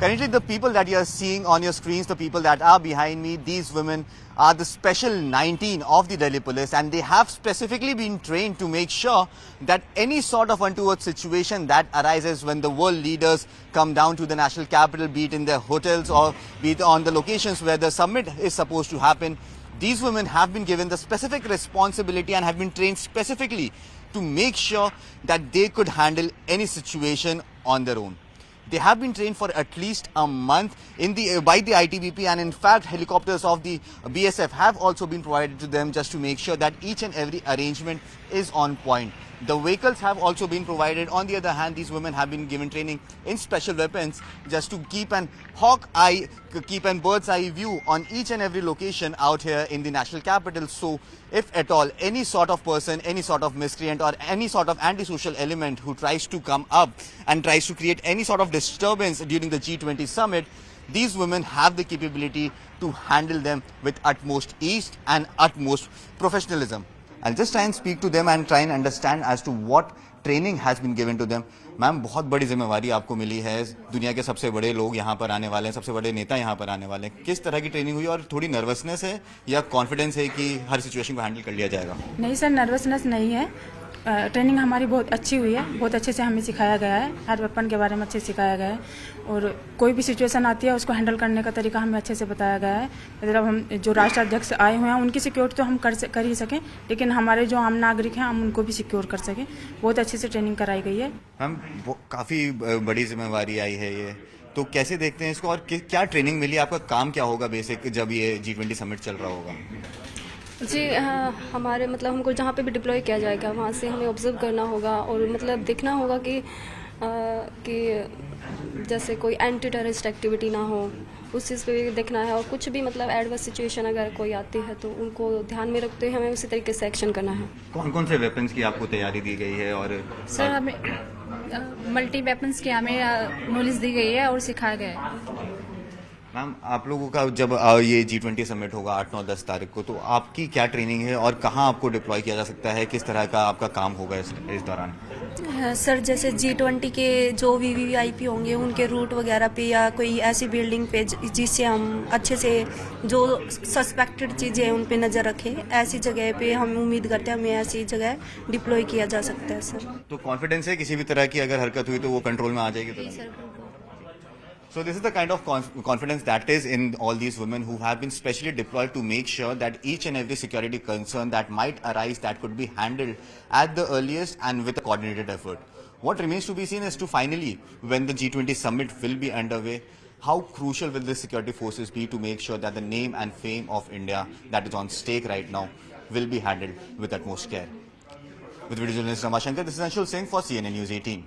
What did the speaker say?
Currently, the people that you are seeing on your screens, the people that are behind me, these women are the Special 19 of the Delhi Police, and they have specifically been trained to make sure that any sort of untoward situation that arises when the world leaders come down to the national capital, be it in their hotels or be it on the locations where the summit is supposed to happen, these women have been given the specific responsibility and have been trained specifically to make sure that they could handle any situation on their own. They have been trained for at least a month by the ITBP, and in fact helicopters of the BSF have also been provided to them just to make sure that each and every arrangement is on point. The vehicles have also been provided. On the other hand, these women have been given training in special weapons just to keep an bird's eye view on each and every location out here in the national capital. So if at all any sort of person, any sort of miscreant or any sort of antisocial element who tries to come up and tries to create any sort of disturbance during the G20 summit, these women have the capability to handle them with utmost ease and utmost professionalism. I'll just try and speak to them and try and understand as to what training has been given to them. Ma'am, बहुत बड़ी जिम्मेवारी आपको मिली है, दुनिया के सबसे बड़े लोग यहाँ पर आने वाले हैं, सबसे बड़े नेता यहाँ पर आने वाले हैं. किस तरह की ट्रेनिंग हुई और थोड़ी नर्वसनेस है या कॉन्फिडेंस है कि हर सिचुएशन को हैंडल कर लिया जाएगा? नहीं सर, नर्वसनेस नहीं है. ट्रेनिंग हमारी बहुत अच्छी हुई है, बहुत अच्छे से हमें सिखाया गया है, हर वेपन के बारे में अच्छे से सिखाया गया है और कोई भी सिचुएशन आती है उसको हैंडल करने का तरीका हमें अच्छे से बताया गया है. मतलब हम जो राष्ट्राध्यक्ष आए हुए हैं उनकी सिक्योरिटी तो हम कर ही सकें, लेकिन हमारे जो आम नागरिक हैं हम उनको भी सिक्योर कर सकें. बहुत अच्छे से ट्रेनिंग कराई गई है. मैम, काफ़ी बड़ी जिम्मेवारी आई है ये, तो कैसे देखते हैं इसको और क्या ट्रेनिंग मिली? आपका काम क्या होगा बेसिक जब ये G20 समिट चल रहा होगा? जी हाँ, हमारे मतलब हमको जहाँ पे भी डिप्लॉय किया जाएगा वहाँ से हमें ऑब्जर्व करना होगा और मतलब देखना होगा कि जैसे कोई एंटी टेररिस्ट एक्टिविटी ना हो, उस चीज़ पे भी देखना है. और कुछ भी मतलब एडवर्स सिचुएशन अगर कोई आती है तो उनको ध्यान में रखते हुए हमें उसी तरीके से एक्शन करना है. कौन कौन से वेपन्स की आपको तैयारी दी गई है? और सर हमें मल्टी वेपन्स की हमें नॉलेज दी गई है और सिखाया गया है. मैम, आप लोगों का जब ये G20 समिट होगा 8, 9, 10 तारीख को, तो आपकी क्या ट्रेनिंग है और कहाँ आपको डिप्लॉय किया जा सकता है? किस तरह का आपका काम होगा इस दौरान? सर जैसे G20 के जो VVIP होंगे उनके रूट वगैरह पे या कोई ऐसी बिल्डिंग पे जिससे हम अच्छे से जो सस्पेक्टेड चीज़ें हैं उन पे नज़र रखें, ऐसी जगह पे हम उम्मीद करते हैं हमें ऐसी जगह डिप्लॉय किया जा सकता है. सर तो कॉन्फिडेंस है किसी भी तरह की अगर हरकत हुई तो वो कंट्रोल में आ जाएगी? जी sir. So this is the kind of confidence that is in all these women who have been specially deployed to make sure that each and every security concern that might arise that could be handled at the earliest and with a coordinated effort. What remains to be seen is to finally, when the G20 summit will be underway, how crucial will the security forces be to make sure that the name and fame of India that is on stake right now will be handled with utmost care. With video journalist Ramashankar, this is Anshul Singh for CNN News 18.